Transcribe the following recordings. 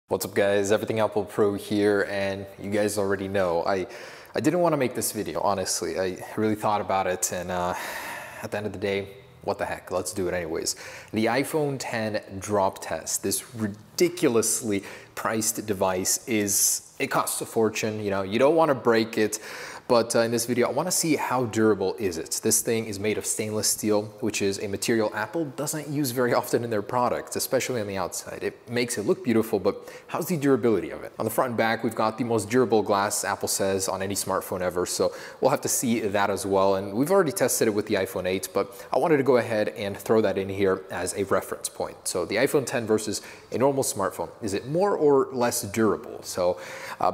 What's up guys, Everything Apple Pro here, and you guys already know I didn't want to make this video, honestly. I really thought about it, and at the end of the day, what the heck, let's do it anyways. The iPhone X drop test, this ridiculously priced device, it costs a fortune. You know, you don't want to break it, but in this video I want to see how durable is it. This thing is made of stainless steel, which is a material Apple doesn't use very often in their products, especially on the outside. It makes it look beautiful, but how's the durability of it? On the front and back, we've got the most durable glass, Apple says, on any smartphone ever, so we'll have to see that as well. And we've already tested it with the iPhone 8, but I wanted to go ahead and throw that in here as a reference point. So the iPhone X versus a normal smartphone, is it more or less durable? So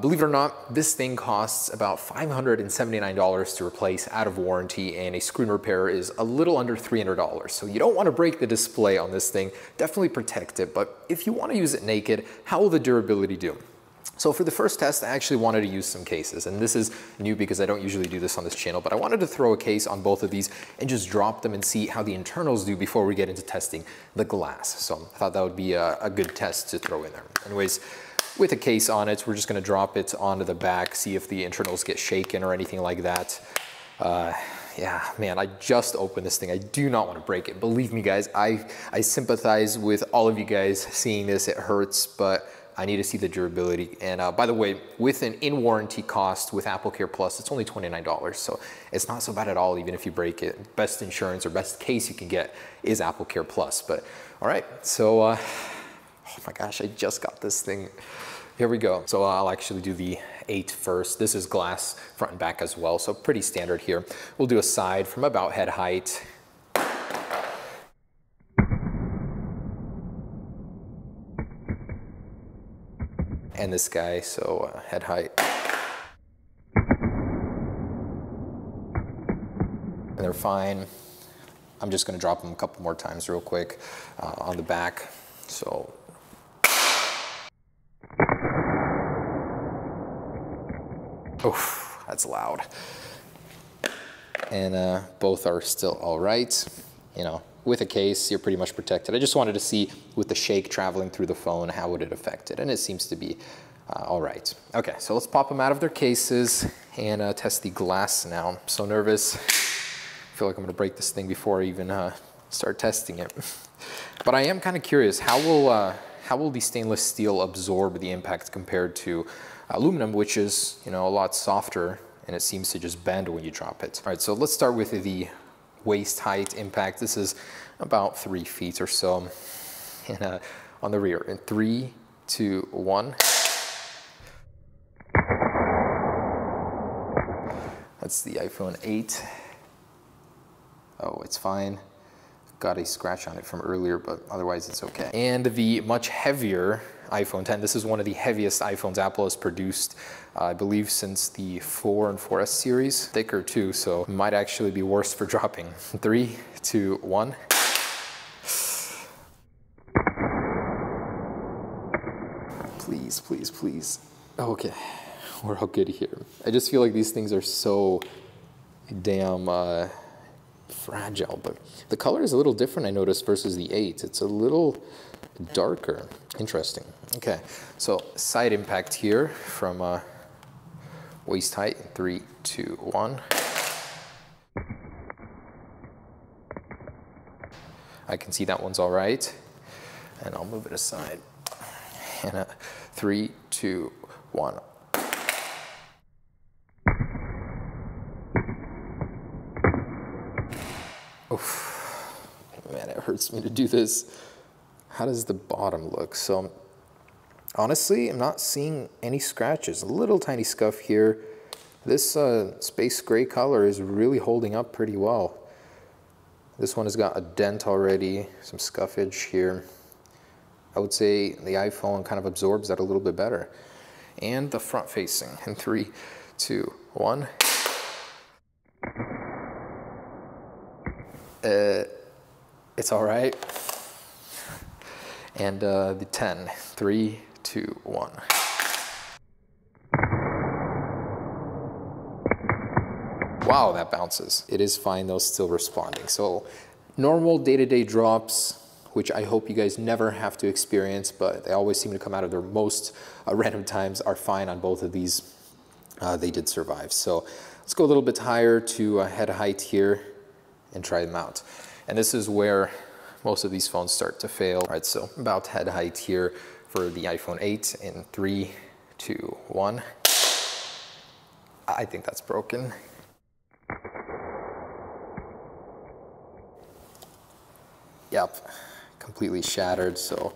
believe it or not, this thing costs about $579 to replace out of warranty, and a screen repair is a little under $300. So you don't want to break the display on this thing, definitely protect it, but if you want to use it naked, how will the durability do? So for the first test, I actually wanted to use some cases, and this is new because I don't usually do this on this channel, but I wanted to throw a case on both of these and just drop them and see how the internals do before we get into testing the glass. So I thought that would be a good test to throw in there. Anyways, with a case on it, we're just gonna drop it onto the back, see if the internals get shaken or anything like that. Yeah, man, I just opened this thing. I do not want to break it. Believe me, guys, I sympathize with all of you guys seeing this. It hurts, but I need to see the durability. And by the way, with an in-warranty cost with AppleCare Plus, it's only $29. So it's not so bad at all, even if you break it. Best insurance or best case you can get is AppleCare Plus. But all right, so, oh my gosh, I just got this thing. Here we go. So I'll actually do the 8 first. This is glass front and back as well, so pretty standard here. We'll do a side from about head height. And this guy, so head height. And they're fine. I'm just gonna drop them a couple more times real quick on the back. So. Oof, that's loud. And both are still all right. You know, with a case, you're pretty much protected. I just wanted to see with the shake traveling through the phone, how would it affect it? And it seems to be all right. Okay, so let's pop them out of their cases and test the glass now. I'm so nervous. I feel like I'm gonna break this thing before I even start testing it. But I am kind of curious, how will the stainless steel absorb the impact compared to aluminum, which is, you know, a lot softer, and it seems to just bend when you drop it. All right, so let's start with the waist height impact. This is about 3 feet or so, and on the rear. In 3, 2, 1. That's the iPhone 8. Oh, it's fine. Got a scratch on it from earlier, but otherwise it's okay. And the much heavier iPhone X, this is one of the heaviest iPhones Apple has produced, I believe, since the 4 and 4S series. Thicker too, so it might actually be worse for dropping. 3, 2, 1. Please, please, please. Okay, we're all good here. I just feel like these things are so damn fragile, but the color is a little different, I noticed, versus the 8. It's a little darker. Interesting. Okay, so side impact here from waist height. 3, 2, 1. I can see that one's all right, and I'll move it aside. And 3, 2, 1. Oof. Man, it hurts me to do this. How does the bottom look? So honestly, I'm not seeing any scratches. A little tiny scuff here. This space gray color is really holding up pretty well. This one has got a dent already, some scuffage here. I would say the iPhone kind of absorbs that a little bit better. And the front facing in 3, 2, 1. It's all right. And the 10, 3, 2, 1. Wow, that bounces. It is fine though, still responding. So normal day-to-day drops, which I hope you guys never have to experience, but they always seem to come out of their most random times, are fine on both of these. They did survive. So let's go a little bit higher to head height here and try them out. And this is where most of these phones start to fail. All right, so about head height here for the iPhone 8 in 3, 2, 1. I think that's broken. Yep, completely shattered. So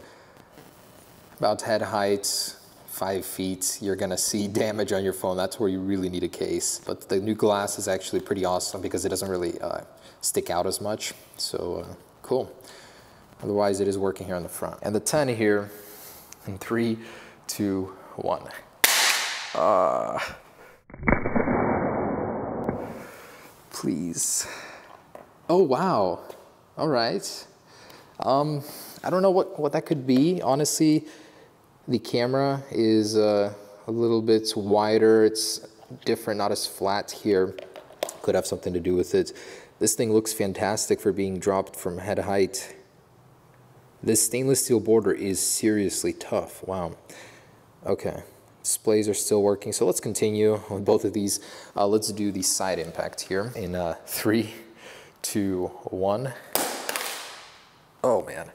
about head height, 5 feet, you're gonna see damage on your phone. That's where you really need a case. But the new glass is actually pretty awesome because it doesn't really stick out as much. So cool. Otherwise, it is working here on the front. And the 10 here in 3, 2, 1. Please. Oh, wow. All right. I don't know what that could be. Honestly, the camera is a little bit wider. It's different, not as flat here. Could have something to do with it. This thing looks fantastic for being dropped from head height. This stainless steel border is seriously tough. Wow. Okay. Displays are still working. So let's continue with both of these. Let's do the side impact here in 3, 2, 1. Oh, man.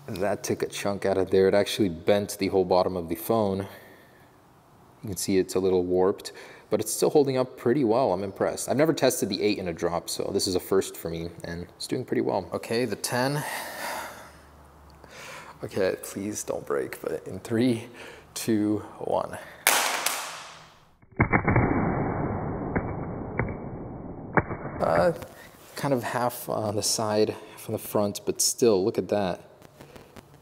That took a chunk out of there. It actually bent the whole bottom of the phone. You can see it's a little warped, but it's still holding up pretty well. I'm impressed. I've never tested the 8 in a drop, so this is a first for me, and it's doing pretty well. Okay, the 10. Okay, please don't break, but in 3, 2, 1. Kind of half on the side, half on the front, but still, look at that.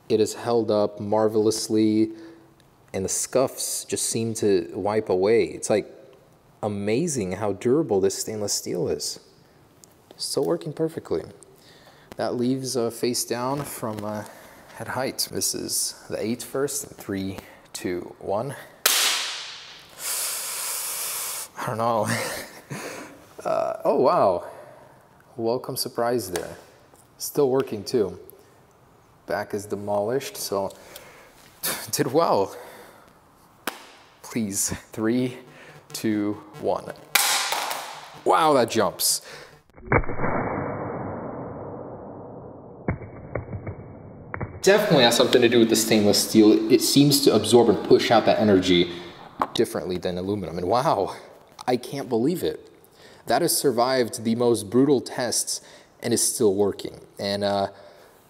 It is held up marvelously, and the scuffs just seem to wipe away. It's like amazing how durable this stainless steel is. Still working perfectly. That leaves face down from head height. This is the 8 first, in 3, 2, 1. I don't know. Oh, wow. Welcome surprise there. Still working too. Back is demolished, so did well. Please, 3, 2, 1. Wow, that jumps. Definitely has something to do with the stainless steel. It seems to absorb and push out that energy differently than aluminum. And wow, I can't believe it. That has survived the most brutal tests and is still working. And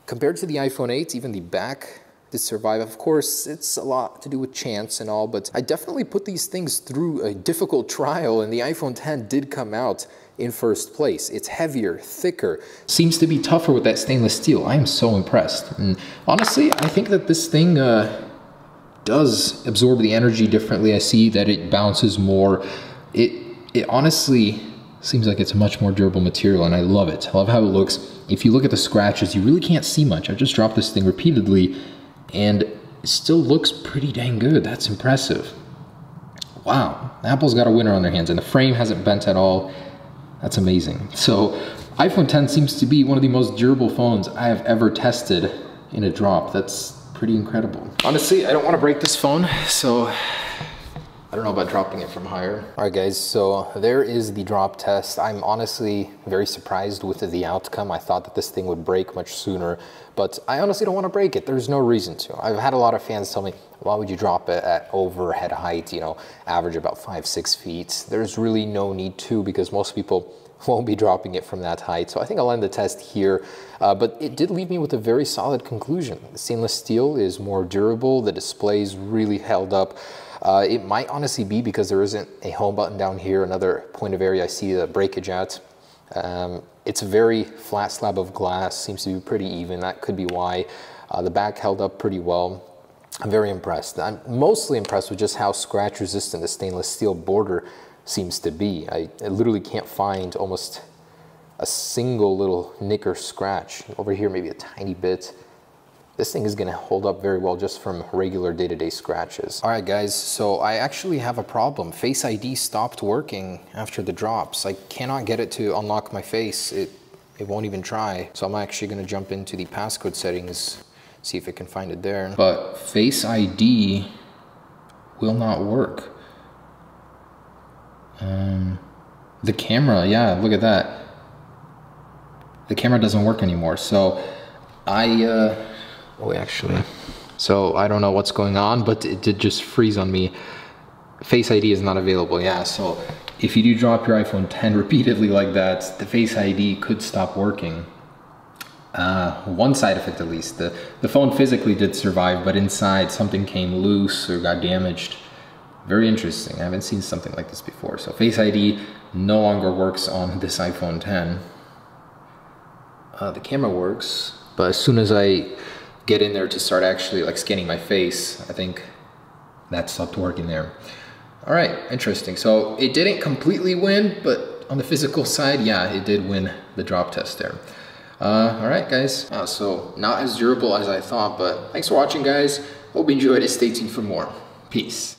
compared to the iPhone 8, even the back did survive. Of course, it's a lot to do with chance and all, but I definitely put these things through a difficult trial, and the iPhone 10 did come out in first place. It's heavier, thicker, seems to be tougher with that stainless steel. I am so impressed. And honestly, I think that this thing does absorb the energy differently. I see that it bounces more. It honestly seems like it's a much more durable material, and I love it. I love how it looks. If you look at the scratches, you really can't see much. I've just dropped this thing repeatedly, and it still looks pretty dang good. That's impressive. Wow, Apple's got a winner on their hands, and the frame hasn't bent at all. That's amazing. So iPhone 10 seems to be one of the most durable phones I have ever tested in a drop. That's pretty incredible. Honestly, I don't want to break this phone, so I don't know about dropping it from higher. All right, guys, so there is the drop test. I'm honestly very surprised with the outcome. I thought that this thing would break much sooner, but I honestly don't want to break it. There's no reason to. I've had a lot of fans tell me, why would you drop it at over head height, you know, average about 5, 6 feet? There's really no need to, because most people won't be dropping it from that height. So I think I'll end the test here, but it did leave me with a very solid conclusion. The stainless steel is more durable. The display's really held up. It might honestly be because there isn't a home button down here, another point of area I see the breakage at. It's a very flat slab of glass, seems to be pretty even. That could be why. The back held up pretty well. I'm very impressed. I'm mostly impressed with just how scratch resistant the stainless steel border seems to be. I literally can't find almost a single little nick or scratch. Over here, maybe a tiny bit. this thing is gonna hold up very well just from regular day-to-day scratches. All right guys, so I actually have a problem. Face ID stopped working after the drops. I cannot get it to unlock my face. It won't even try. So I'm actually gonna jump into the passcode settings, see if I can find it there. But Face ID will not work. The camera, yeah, look at that. The camera doesn't work anymore. So so I don't know what's going on, but it did just freeze on me. Face ID is not available, yeah. So if you do drop your iPhone X repeatedly like that, the Face ID could stop working. One side effect at least, the phone physically did survive, but inside something came loose or got damaged. Very interesting, I haven't seen something like this before. So Face ID no longer works on this iPhone X. The camera works, but as soon as I get in there to start actually like scanning my face, I think that stopped working there. All right, interesting. So it didn't completely win, but on the physical side, yeah, it did win the drop test there. All right, guys. So not as durable as I thought, but thanks for watching, guys. Hope you enjoyed it. Stay tuned for more. Peace.